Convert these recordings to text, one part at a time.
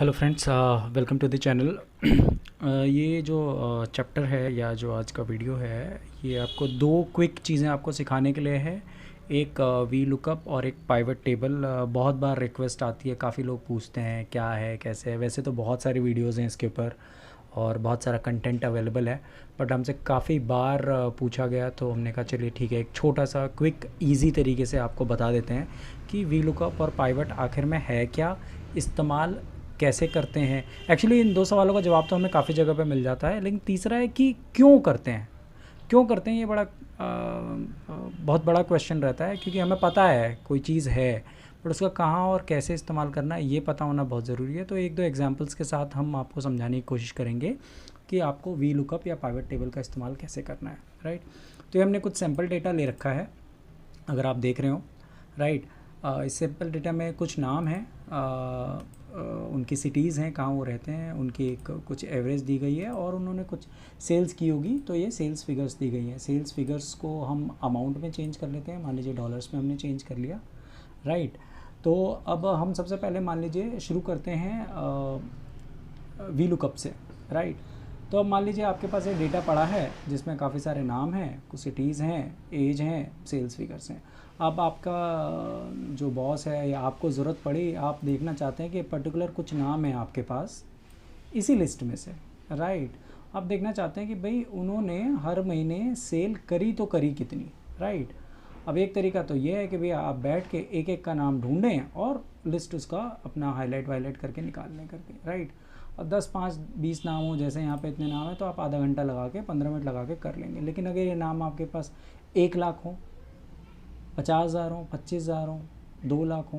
Hello friends, welcome to the channel. ये जो chapter है या जो आज का वीडियो है, ये आपको दो क्विक चीज़ें आपको सिखाने के लिए है। एक वी लुकअप और एक पाइवट टेबल। बहुत बार रिक्वेस्ट आती है, काफ़ी लोग पूछते हैं क्या है कैसे है। वैसे तो बहुत सारी वीडियोज़ हैं इसके ऊपर और बहुत सारा कंटेंट अवेलेबल है, बट हमसे काफ़ी बार पूछा गया तो हमने कहा चलिए ठीक है, एक छोटा सा क्विक इजी तरीके से आपको बता देते हैं कि वी लुकअप और पाइवट आखिर में है क्या, इस्तेमाल कैसे करते हैं। एक्चुअली इन दो सवालों का जवाब तो हमें काफ़ी जगह पे मिल जाता है, लेकिन तीसरा है कि क्यों करते हैं। क्यों करते हैं ये बड़ा बहुत बड़ा क्वेश्चन रहता है, क्योंकि हमें पता है कोई चीज़ है, बट उसका कहाँ और कैसे इस्तेमाल करना है ये पता होना बहुत ज़रूरी है। तो एक दो एग्जांपल्स के साथ हम आपको समझाने की कोशिश करेंगे कि आपको वी लुकअप या पाइवट टेबल का इस्तेमाल कैसे करना है। राइट, तो ये हमने कुछ सैम्पल डेटा ले रखा है, अगर आप देख रहे हो। राइट, इस सैम्पल डेटा में कुछ नाम हैं, उनकी सिटीज़ हैं, कहाँ वो रहते हैं, उनकी एक कुछ एवरेज दी गई है और उन्होंने कुछ सेल्स की होगी, तो ये सेल्स फिगर्स दी गई हैं। सेल्स फिगर्स को हम अमाउंट में चेंज कर लेते हैं, मान लीजिए डॉलर्स में हमने चेंज कर लिया। राइट, तो अब हम सबसे पहले मान लीजिए शुरू करते हैं वी लुकअप से। राइट, तो अब मान लीजिए आपके पास एक डेटा पड़ा है जिसमें काफ़ी सारे नाम हैं, कुछ सिटीज़ हैं, एज हैं, सेल्स फिगर्स हैं। अब आपका जो बॉस है या आपको ज़रूरत पड़ी, आप देखना चाहते हैं कि पर्टिकुलर कुछ नाम है आपके पास इसी लिस्ट में से। राइट, आप देखना चाहते हैं कि भाई उन्होंने हर महीने सेल करी तो करी कितनी। राइट, अब एक तरीका तो ये है कि भैया आप बैठ के एक एक का नाम ढूंढें और लिस्ट उसका अपना हाईलाइट वाईलाइट करके निकालने करके। राइट, अब 10 5 20 नाम हो, जैसे यहाँ पे इतने नाम है, तो आप आधा घंटा लगा के 15 मिनट लगा के कर लेंगे। लेकिन अगर ये नाम आपके पास 1 लाख हो, 50,000 हो, 25,000 हो, 2 लाख हो,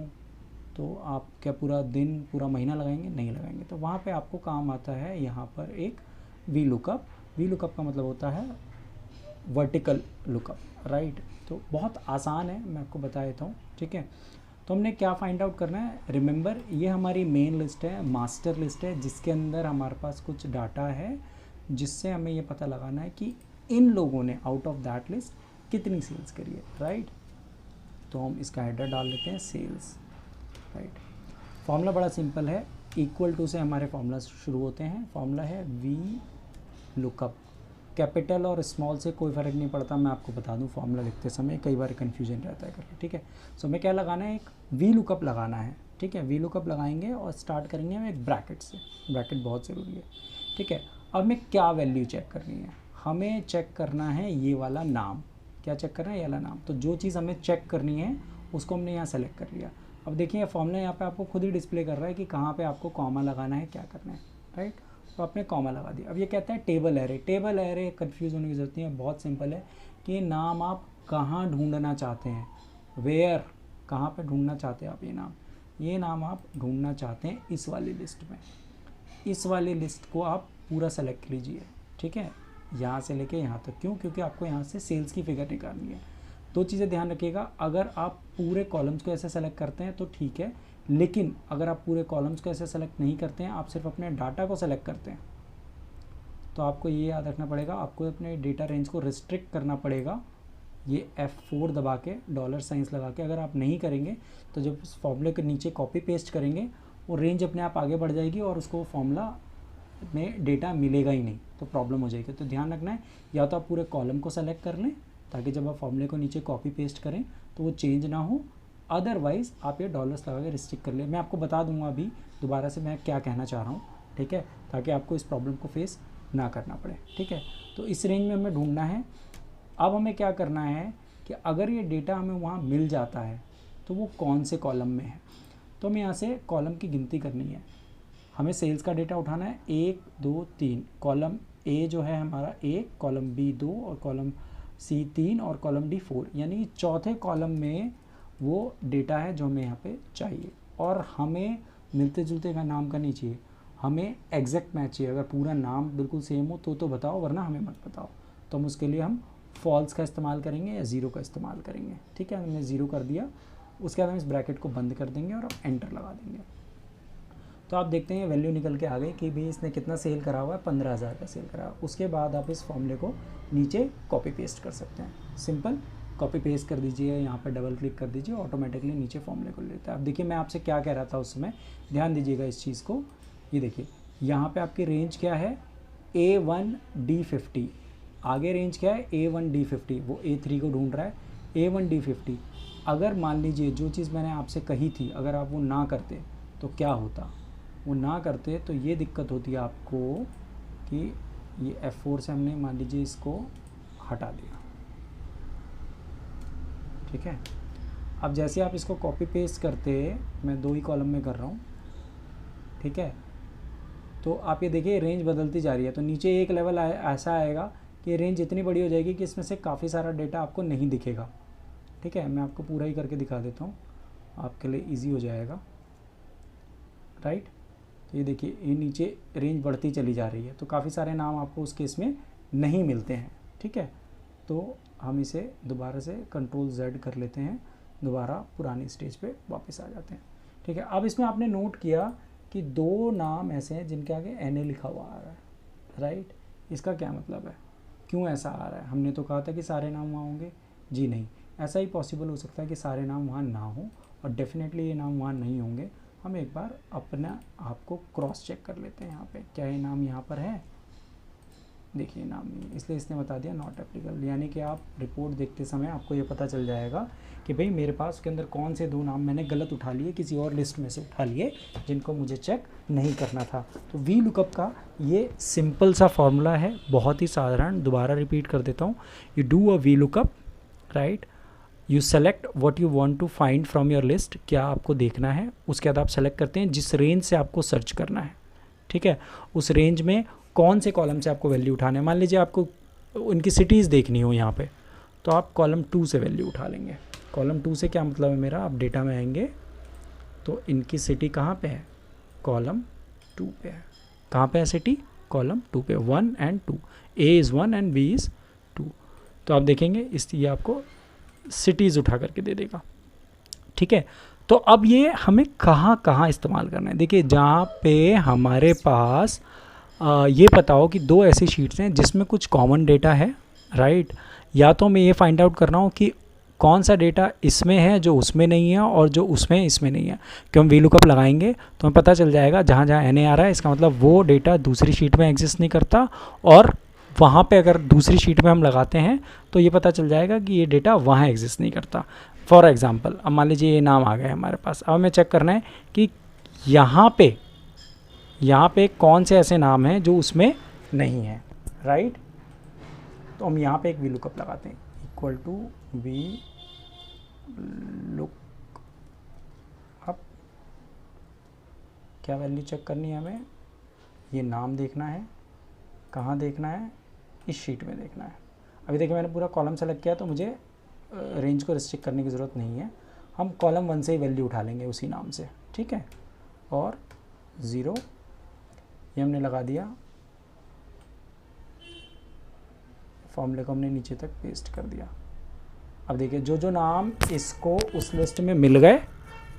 तो आप क्या पूरा दिन पूरा महीना लगाएंगे? नहीं लगाएंगे। तो वहाँ पे आपको काम आता है यहाँ पर एक वी लुकअप। वी लुकअप का मतलब होता है वर्टिकल लुकअप। राइट, तो बहुत आसान है, मैं आपको बता देता हूँ। ठीक है, तो हमने क्या फाइंड आउट करना है। रिमेंबर, ये हमारी मेन लिस्ट है, मास्टर लिस्ट है, जिसके अंदर हमारे पास कुछ डाटा है, जिससे हमें ये पता लगाना है कि इन लोगों ने आउट ऑफ दैट लिस्ट कितनी सेल्स करी है। राइट, तो हम इसका हेडर डाल लेते हैं सेल्स। राइट, फॉर्मूला बड़ा सिंपल है, इक्वल टू से हमारे फॉर्मूला शुरू होते हैं। फॉर्मूला है वी लुकअप। कैपिटल और स्मॉल से कोई फ़र्क नहीं पड़ता, मैं आपको बता दूं, फॉर्मूला लिखते समय कई बार कन्फ्यूजन रहता है करके। ठीक है, सो हमें क्या लगाना है, एक वी लुकअप लगाना है। ठीक है, वी लुकअप लगाएंगे और स्टार्ट करेंगे हम एक ब्रैकेट से। ब्रैकेट बहुत ज़रूरी है। ठीक है, अब हमें क्या वैल्यू चेक करनी है, हमें चेक करना है ये वाला नाम। क्या चेक करना है? ये वाला नाम। तो जो चीज़ हमें चेक करनी है उसको हमने यहाँ सेलेक्ट कर लिया। अब देखिए फॉर्मूला यहाँ पे आपको खुद ही डिस्प्ले कर रहा है कि कहाँ पे आपको कॉमा लगाना है, क्या करना है। राइट, तो आपने कॉमा लगा दिया। अब ये कहता है table array. Table array confuse होने की ज़रूरत नहीं है, बहुत सिंपल है कि नाम आप कहाँ ढूंढना चाहते हैं, वेयर, कहाँ पे ढूंढना चाहते हैं आप ये नाम आप ढूंढना चाहते हैं इस वाली लिस्ट में। इस वाली लिस्ट को आप पूरा सेलेक्ट लीजिए। ठीक है, यहाँ से लेके यहाँ तक। क्यों? क्योंकि आपको यहाँ से सेल्स की फिगर निकालनी है। दो चीज़ें ध्यान रखिएगा, अगर आप पूरे कॉलम्स को ऐसे सेलेक्ट करते हैं तो ठीक है, लेकिन अगर आप पूरे कॉलम्स को ऐसे सेलेक्ट नहीं करते हैं, आप सिर्फ अपने डाटा को सेलेक्ट करते हैं, तो आपको ये याद रखना पड़ेगा, आपको अपने डेटा रेंज को रिस्ट्रिक्ट करना पड़ेगा। ये F4 दबा के डॉलर साइंस लगा के अगर आप नहीं करेंगे तो जब उस फॉर्मूले के नीचे कॉपी पेस्ट करेंगे वो रेंज अपने आप आगे बढ़ जाएगी और उसको फॉर्मूला में डेटा मिलेगा ही नहीं, तो प्रॉब्लम हो जाएगी। तो ध्यान रखना है, या तो आप पूरे कॉलम को सेलेक्ट कर लें ताकि जब आप फॉर्मूले को नीचे कॉपी पेस्ट करें तो वो चेंज ना हो, अदरवाइज़ आप ये डॉलर्स लगा के रिस्ट्रिक्ट कर लें। मैं आपको बता दूंगा अभी दोबारा से मैं क्या कहना चाह रहा हूँ। ठीक है, ताकि आपको इस प्रॉब्लम को फेस ना करना पड़े। ठीक है, तो इस रेंज में हमें ढूंढना है। अब हमें क्या करना है कि अगर ये डेटा हमें वहाँ मिल जाता है तो वो कौन से कॉलम में है, तो हमें यहाँ से कॉलम की गिनती करनी है। हमें सेल्स का डेटा उठाना है 1 2 3। कॉलम ए जो है हमारा 1, कॉलम बी 2 और कॉलम सी 3 और कॉलम डी 4, यानी चौथे कॉलम में वो डेटा है जो हमें यहाँ पे चाहिए। और हमें मिलते जुलते का नाम का नहीं चाहिए, हमें एग्जैक्ट मैच चाहिए। अगर पूरा नाम बिल्कुल सेम हो तो बताओ, वरना हमें मत बताओ। तो हम उसके लिए हम फॉल्स का इस्तेमाल करेंगे या ज़ीरो का इस्तेमाल करेंगे। ठीक है, हमने ज़ीरो कर दिया, उसके बाद हम इस ब्रैकेट को बंद कर देंगे और एंटर लगा देंगे। तो आप देखते हैं वैल्यू निकल के आ गई कि भाई इसने कितना सेल करा हुआ है, 15,000 का सेल करा। उसके बाद आप इस फॉर्मूले को नीचे कॉपी पेस्ट कर सकते हैं। सिंपल कॉपी पेस्ट कर दीजिए, यहाँ पर डबल क्लिक कर दीजिए, ऑटोमेटिकली नीचे फॉर्मूले को ले लेता है। अब देखिए मैं आपसे क्या कह रहा था उस समय, ध्यान दीजिएगा इस चीज़ को ये देखिए यहाँ पे आपकी रेंज क्या है A1D50, आगे रेंज क्या है A1D50, वो A3 को ढूंढ रहा है A1D50। अगर मान लीजिए जो चीज़ मैंने आपसे कही थी अगर आप वो ना करते तो क्या होता, वो ना करते तो ये दिक्कत होती है आपको कि ये F4 से हमने मान लीजिए इसको हटा दिया, ठीक है। अब जैसे आप इसको कॉपी पेस्ट करते, मैं 2 ही कॉलम में कर रहा हूँ, ठीक है, तो आप ये देखिए रेंज बदलती जा रही है। तो नीचे एक लेवल ऐसा आएगा कि रेंज इतनी बड़ी हो जाएगी कि इसमें से काफ़ी सारा डेटा आपको नहीं दिखेगा, ठीक है। मैं आपको पूरा ही करके दिखा देता हूँ, आपके लिए इजी हो जाएगा, राइट। तो ये देखिए ये नीचे रेंज बढ़ती चली जा रही है, तो काफ़ी सारे नाम आपको उस केस में नहीं मिलते हैं, ठीक है। तो हम इसे दोबारा से Ctrl+Z कर लेते हैं, दोबारा पुरानी स्टेज पे वापस आ जाते हैं, ठीक है। अब इसमें आपने नोट किया कि 2 नाम ऐसे हैं जिनके आगे NA लिखा हुआ आ रहा है, राइट। इसका क्या मतलब है, क्यों ऐसा आ रहा है? हमने तो कहा था कि सारे नाम वहाँ होंगे, जी नहीं, ऐसा ही पॉसिबल हो सकता है कि सारे नाम वहाँ ना हो और डेफिनेटली ये नाम वहाँ नहीं होंगे। हम एक बार अपना आपको क्रॉस चेक कर लेते हैं यहाँ पे, क्या ये नाम यहाँ पर है? देखिए नाम नहीं, इसलिए इसने बता दिया नॉट एप्लीकेबल, यानी कि आप रिपोर्ट देखते समय आपको ये पता चल जाएगा कि भाई मेरे पास उसके अंदर कौन से 2 नाम मैंने गलत उठा लिए, किसी और लिस्ट में से उठा लिए जिनको मुझे चेक नहीं करना था। तो वी लुकअप का ये सिंपल सा फॉर्मूला है, बहुत ही साधारण। दोबारा रिपीट कर देता हूँ, you do a V lookup, right, you select what you want to find from your list, क्या आपको देखना है, उसके बाद आप सेलेक्ट करते हैं जिस रेंज से आपको सर्च करना है, ठीक है, उस रेंज में कौन से कॉलम से आपको वैल्यू उठाना है। मान लीजिए आपको उनकी सिटीज़ देखनी हो यहाँ पे, तो आप कॉलम 2 से वैल्यू उठा लेंगे। कॉलम 2 से क्या मतलब है मेरा, आप डेटा में आएंगे तो इनकी सिटी कहाँ पे है, कॉलम 2 पे है। कहाँ पे है सिटी, कॉलम 2 पे, 1 and 2, A is 1 and B is 2। तो आप देखेंगे ये आपको सिटीज़ उठा करके दे देगा, ठीक है। तो अब ये हमें कहाँ कहाँ इस्तेमाल करना है, देखिए जहाँ पे हमारे पास ये पता हो कि 2 ऐसी शीट्स हैं जिसमें कुछ कॉमन डेटा है, राइट, या तो मैं ये फाइंड आउट करना हो कि कौन सा डेटा इसमें है जो उसमें नहीं है और जो उसमें इसमें नहीं है। क्यों हम वी लुकअप लगाएंगे तो हमें पता चल जाएगा जहाँ जहाँ NA आ रहा है, इसका मतलब वो डेटा दूसरी शीट में एग्जिस्ट नहीं करता, और वहाँ पे अगर दूसरी शीट में हम लगाते हैं तो ये पता चल जाएगा कि ये डेटा वहाँ एग्जिस्ट नहीं करता। फॉर एग्जांपल अब मान लीजिए ये नाम आ गया हमारे पास, अब हमें चेक करना है कि यहाँ पे कौन से ऐसे नाम हैं जो उसमें नहीं है, राइट। तो हम यहाँ पे एक वी लुकअप लगाते हैं, equal to V look up. क्या वैल्यू चेक करनी है हमें, ये नाम देखना है, कहाँ देखना है, इस शीट में देखना है। अभी देखिए मैंने पूरा कॉलम सेलेक्ट किया तो मुझे रेंज को रिस्ट्रिक्ट करने की ज़रूरत नहीं है, हम कॉलम 1 से ही वैल्यू उठा लेंगे उसी नाम से, ठीक है। और 0 ये हमने लगा दिया, फॉर्मूले को हमने नीचे तक पेस्ट कर दिया। अब देखिए जो जो नाम इसको उस लिस्ट में मिल गए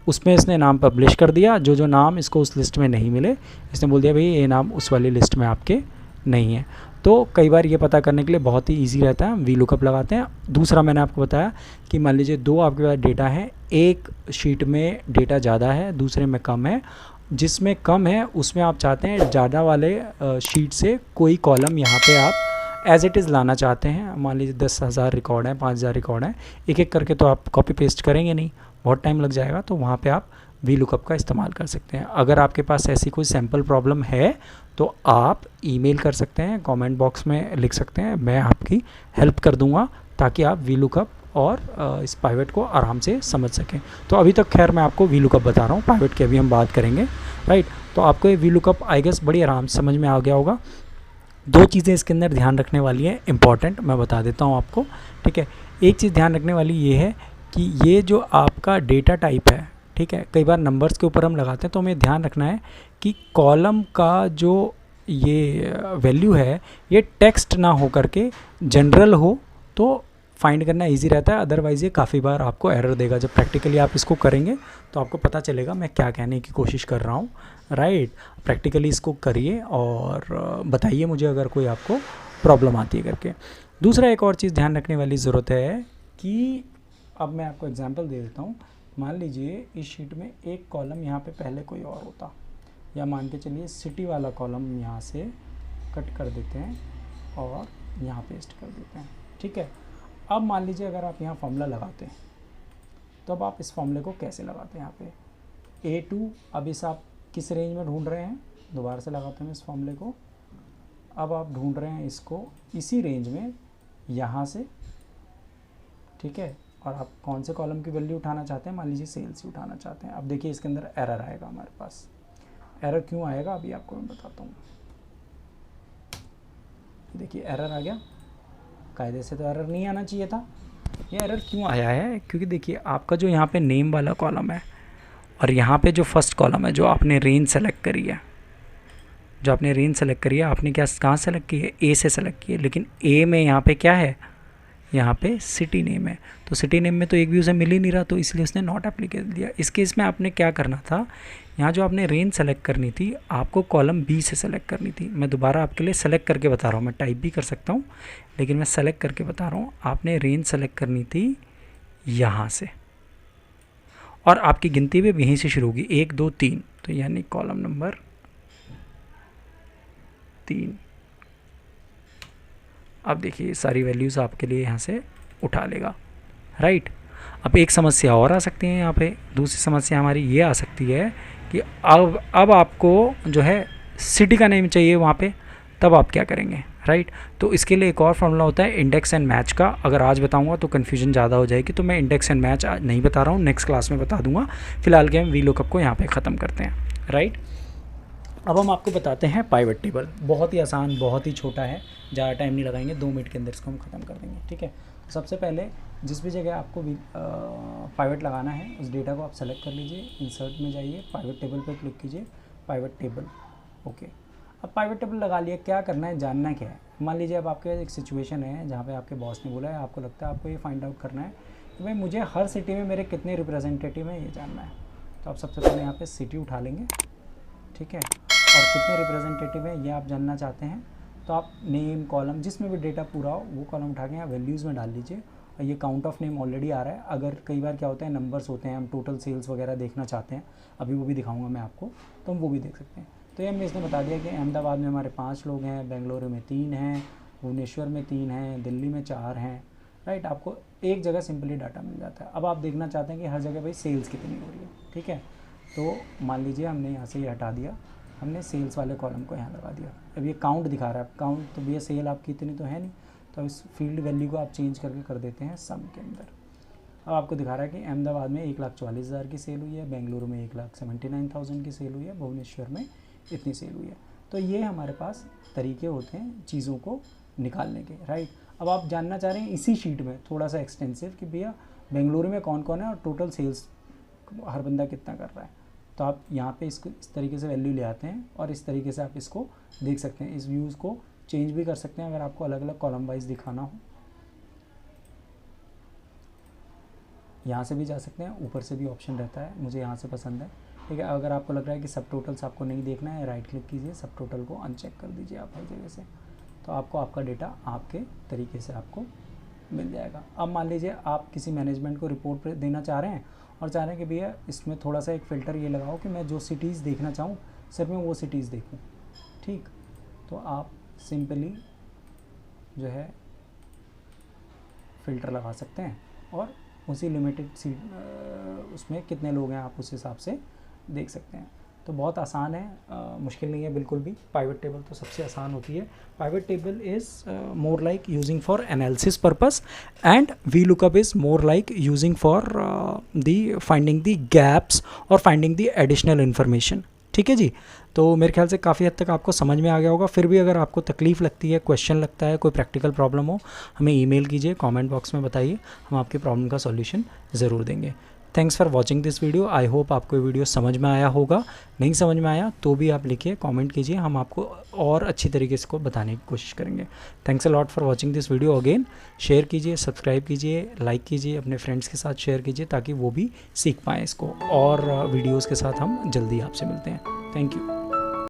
उसमें इसने नाम पब्लिश कर दिया, जो जो नाम इसको उस लिस्ट में नहीं मिले इसने बोल दिया भाई ये नाम उस वाली लिस्ट में आपके नहीं है। तो कई बार ये पता करने के लिए बहुत ही इजी रहता है, वी लुकअप लगाते हैं। दूसरा मैंने आपको बताया कि मान लीजिए 2 आपके पास डेटा है, एक शीट में डेटा ज़्यादा है दूसरे में कम है, जिसमें कम है उसमें आप चाहते हैं ज़्यादा वाले शीट से कोई कॉलम यहाँ पे आप एज इट इज़ लाना चाहते हैं। मान लीजिए 10,000 रिकॉर्ड हैं, 5,000 रिकॉर्ड हैं, एक एक करके तो आप कॉपी पेस्ट करेंगे नहीं, बहुत टाइम लग जाएगा। तो वहाँ पे आप वी लुकअप का इस्तेमाल कर सकते हैं। अगर आपके पास ऐसी कोई सैम्पल प्रॉब्लम है तो आप ईमेल कर सकते हैं, कमेंट बॉक्स में लिख सकते हैं, मैं आपकी हेल्प कर दूंगा ताकि आप वी लुकअप और इस पाइवट को आराम से समझ सकें। तो अभी तक खैर मैं आपको वी लुकअप बता रहा हूँ, पाइवट की अभी हम बात करेंगे, राइट। तो आपको ये वी लुकअप आई गेस बड़ी आराम से समझ में आ गया होगा। 2 चीज़ें इसके अंदर ध्यान रखने वाली है, इंपॉर्टेंट, मैं बता देता हूँ आपको, ठीक है। एक चीज़ ध्यान रखने वाली ये है कि ये जो आपका डेटा टाइप है, ठीक है, कई बार नंबर्स के ऊपर हम लगाते हैं तो हमें ध्यान रखना है कि कॉलम का जो ये वैल्यू है ये टेक्स्ट ना हो करके जनरल हो तो फाइंड करना इजी रहता है। अदरवाइज़ ये काफ़ी बार आपको एरर देगा। जब प्रैक्टिकली आप इसको करेंगे तो आपको पता चलेगा मैं क्या कहने की कोशिश कर रहा हूँ, राइट। प्रैक्टिकली इसको करिए और बताइए मुझे अगर कोई आपको प्रॉब्लम आती है करके। दूसरा एक और चीज़ ध्यान रखने वाली ज़रूरत है कि अब मैं आपको एग्जांपल दे देता हूँ। मान लीजिए इस शीट में एक कॉलम यहाँ पे पहले कोई और होता, या मान के चलिए सिटी वाला कॉलम यहाँ से कट कर देते हैं और यहाँ पेस्ट कर देते हैं। ठीक है, अब मान लीजिए अगर आप यहाँ फॉर्मूला लगाते हैं तो अब आप इस फॉर्मूले को कैसे लगाते हैं, यहाँ पे A2, अब इस आप किस रेंज में ढूंढ रहे हैं, दोबारा से लगाते हैं इस फॉर्मूले को। अब आप ढूंढ रहे हैं इसको इसी रेंज में यहाँ से, ठीक है, और आप कौन से कॉलम की वैल्यू उठाना चाहते हैं, मान लीजिए सेल्स ही उठाना चाहते हैं। अब देखिए इसके अंदर एरर आएगा हमारे पास। एरर क्यों आएगा अभी आपको मैं बताता हूँ। देखिए एरर आ गया, कायदे से तो एरर नहीं आना चाहिए था। ये एरर क्यों आया है, क्योंकि देखिए आपका जो यहाँ पे नेम वाला कॉलम है और यहाँ पे जो फर्स्ट कॉलम है, जो आपने रेंज सेलेक्ट करी है, जो आपने रेंज सेलेक्ट करी है, आपने क्या कहाँ सेलेक्ट की है, ए से सेलेक्ट की है, लेकिन ए में यहाँ पे क्या है, यहाँ पे सिटी नेम है, तो सिटी नेम में तो एक भी उसे मिल ही नहीं रहा, तो इसलिए उसने नॉट एप्लीकेबल दिया। इस केस में आपने क्या करना था, यहाँ जो आपने रेंज सेलेक्ट करनी थी, आपको कॉलम बी से सेलेक्ट करनी थी। मैं दोबारा आपके लिए सेलेक्ट करके बता रहा हूँ, मैं टाइप भी कर सकता हूँ लेकिन मैं सेलेक्ट करके बता रहा हूँ। आपने रेंज सेलेक्ट करनी थी यहाँ से और आपकी गिनती भी यहीं से शुरू होगी, 1 2 3, तो यानी कॉलम नंबर 3। अब देखिए सारी वैल्यूज़ आपके लिए यहाँ से उठा लेगा, राइट। अब एक समस्या और आ सकती है यहाँ पे, दूसरी समस्या हमारी ये आ सकती है कि अब आपको जो है सिटी का नेम चाहिए वहाँ पे, तब आप क्या करेंगे, राइट। तो इसके लिए एक और फॉर्मूला होता है इंडेक्स एंड मैच का। अगर आज बताऊंगा तो कन्फ्यूजन ज़्यादा हो जाएगी, तो मैं इंडेक्स एंड मैच आज नहीं बता रहा हूँ, नेक्स्ट क्लास में बता दूंगा। फिलहाल के हम वी लुकअप को यहाँ पे ख़त्म करते हैं, राइट। अब हम आपको बताते हैं पाइवट टेबल। बहुत ही आसान, बहुत ही छोटा है, ज़्यादा टाइम नहीं लगाएंगे, 2 मिनट के अंदर इसको हम ख़त्म कर देंगे, ठीक है। सबसे पहले जिस भी जगह आपको पाइवट लगाना है उस डेटा को आप सेलेक्ट कर लीजिए, इंसर्ट में जाइए, पाइवट टेबल पर क्लिक कीजिए, पाइवट टेबल, ओके। अब पाइवट टेबल लगा लिया, क्या करना है, जानना क्या है। मान लीजिए अब आपके एक सिचुएशन है जहाँ पे आपके बॉस ने बोला है, आपको लगता है आपको ये फाइंड आउट करना है कि भाई मुझे हर सिटी में मेरे कितने रिप्रेजेंटेटिव हैं ये जानना है। तो आप सबसे पहले यहाँ पे सिटी उठा लेंगे, ठीक है, और कितने रिप्रेजेंटेटिव हैं ये आप जानना चाहते हैं, तो आप नेम कॉलम जिसमें भी डेटा पूरा हो वो कॉलम उठा के यहाँ वैल्यूज़ में डाल लीजिए। और ये काउंट ऑफ नेम ऑलरेडी आ रहा है। अगर कई बार क्या होता है नंबर्स होते हैं, हम टोटल सेल्स वगैरह देखना चाहते हैं, अभी वो भी दिखाऊंगा मैं आपको, तो हम वो भी देख सकते हैं। तो ये हमने इसने बता दिया कि अहमदाबाद में हमारे 5 लोग हैं, बेंगलुरु में 3 हैं, भुवनेश्वर में 3 हैं, दिल्ली में 4 हैं, राइट। आपको एक जगह सिंपली डाटा मिल जाता है। अब आप देखना चाहते हैं कि हर जगह भाई सेल्स कितनी हो रही है, ठीक है। तो मान लीजिए हमने यहाँ से ये हटा दिया, हमने सेल्स वाले कॉलम को यहाँ लगा दिया। अब ये काउंट दिखा रहा है, काउंट तो भैया सेल आपकी इतनी तो है नहीं, तो इस फील्ड वैल्यू को आप चेंज करके कर देते हैं सम के अंदर। अब आपको दिखा रहा है कि अहमदाबाद में 1,44,000 की सेल हुई है, बेंगलुरु में 1,79,000 की सेल हुई है, भुवनेश्वर में इतनी सेल हुई है। तो ये हमारे पास तरीके होते हैं चीज़ों को निकालने के, राइट। अब आप जानना चाह रहे हैं इसी शीट में थोड़ा सा एक्सटेंसिव कि भैया बेंगलुरु में कौन कौन है और टोटल सेल्स हर बंदा कितना कर रहा है, तो आप यहाँ पे इसको इस तरीके से वैल्यू ले आते हैं और इस तरीके से आप इसको देख सकते हैं। इस व्यूज़ को चेंज भी कर सकते हैं अगर आपको अलग अलग कॉलम वाइज दिखाना हो, यहाँ से भी जा सकते हैं, ऊपर से भी ऑप्शन रहता है, मुझे यहाँ से पसंद है, ठीक है। अगर आपको लग रहा है कि सब टोटल्स आपको नहीं देखना है, राइट क्लिक कीजिए, सब टोटल को अनचेक कर दीजिए आप हर जगह से, तो आपको आपका डेटा आपके तरीके से आपको मिल जाएगा। अब मान लीजिए आप किसी मैनेजमेंट को रिपोर्ट देना चाह रहे हैं और चाह रहे हैं कि भैया इसमें थोड़ा सा एक फ़िल्टर ये लगाओ कि मैं जो सिटीज़ देखना चाहूँ सिर्फ मैं वो सिटीज़ देखूँ, ठीक। तो आप सिंपली जो है फ़िल्टर लगा सकते हैं और उसी लिमिटेड उसमें कितने लोग हैं आप उस हिसाब से देख सकते हैं। तो बहुत आसान है, मुश्किल नहीं है बिल्कुल भी। पाइवट टेबल तो सबसे आसान होती है। Pivot table is more like using for analysis purpose and V lookup is more like using for the finding the gaps और फाइंडिंग दी एडिशनल इन्फॉर्मेशन, ठीक है जी। तो मेरे ख्याल से काफ़ी हद तक आपको समझ में आ गया होगा। फिर भी अगर आपको तकलीफ़ लगती है, क्वेश्चन लगता है, कोई प्रैक्टिकल प्रॉब्लम हो, हमें ईमेल कीजिए, कमेंट बॉक्स में बताइए, हम आपके प्रॉब्लम का सॉल्यूशन ज़रूर देंगे। Thanks for watching this video. I hope आपको ये वीडियो समझ में आया होगा। नहीं समझ में आया तो भी आप लिखिए, कमेंट कीजिए, हम आपको और अच्छी तरीके से इसको बताने की कोशिश करेंगे। Thanks a lot for watching this video again. Share कीजिए, सब्सक्राइब कीजिए, लाइक कीजिए, अपने फ्रेंड्स के साथ शेयर कीजिए ताकि वो भी सीख पाएँ इसको। और वीडियोज़ के साथ हम जल्दी आपसे मिलते हैं। Thank you.